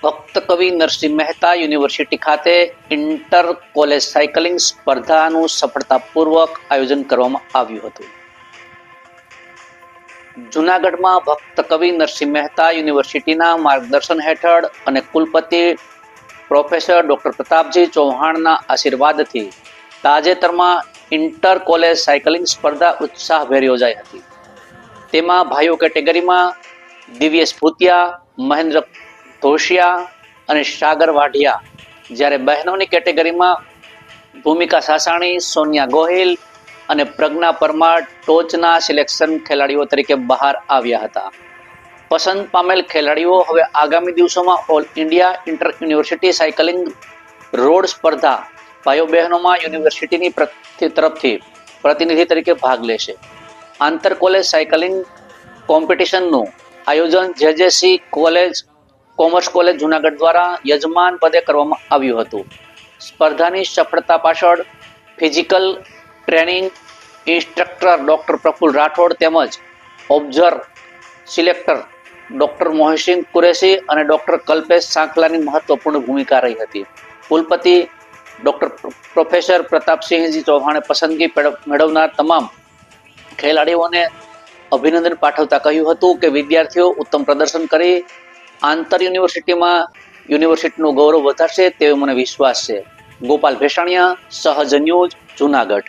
ભક્ત કવિ નરસિંહ મહેતા યુનિવર્સિટી ખાતે ઇન્ટર કોલેજ સાયકલિંગ સ્પર્ધાનું સફળતાપૂર્વક આયોજન કરવામાં આવ્યું હતું. જૂનાગઢમાં ભક્ત કવિ નરસિંહ મહેતા યુનિવર્સિટીના માર્ગદર્શન હેઠળ અને કુલપતિ પ્રોફેસર ડોક્ટર પ્રતાપજી ચૌહાણના આશીર્વાદથી તાજેતરમાં ઇન્ટર કોલેજ સાયકલિંગ સ્પર્ધા ઉત્સાહભેર યોજાઈ હતી. તેમાં ભાઈઓ કેટેગરીમાં દિવ્યેશ ભૂતિયા, મહેન્દ્ર ધોશિયા અને સાગર વાઢિયા, જ્યારે બહેનોની કેટેગરીમાં ભૂમિકા સાસાણી, સોનિયા ગોહિલ અને પ્રજ્ઞા પરમાર ટોચના સિલેક્શન ખેલાડીઓ તરીકે બહાર આવ્યા હતા. પસંદ પામેલ ખેલાડીઓ હવે આગામી દિવસોમાં all India inter university cycling road સ્પર્ધા ભાઈઓ બહેનોમાં યુનિવર્સિટીની તરફથી પ્રતિનિધિ તરીકે ભાગ લેશે. આંતર કોલેજ સાયકલિંગ કોમ્પિટિશનનું આયોજન જેજેસી કોમર્સ કોલેજ જૂનાગઢ દ્વારા યજમાન પદે કરવામાં આવ્યું હતું. સ્પર્ધાની સફળતા પાછળ physical training instructor doctor Praful Rathod તેમજ observe selector doctor Mohsin Qureshi અને ડોક્ટર કલ્પેશ સાંખલાની મહત્વપૂર્ણ ભૂમિકા રહી હતી. કુલપતિ ડોક્ટર પ્રોફેસર પ્રતાપસિંહજી ચૌહાણે પસંદગી મેળવનાર તમામ ખેલાડીઓને અભિનંદન પાઠવતા કહ્યું હતું કે વિદ્યાર્થીઓ ઉત્તમ પ્રદર્શન કરી આંતર યુનિવર્સિટીમાં યુનિવર્સિટીનું ગૌરવ વધારશે તેવો મને વિશ્વાસ છે. ગોપાલ ભેસાણીયા, સહજ ન્યૂઝ, જૂનાગઢ.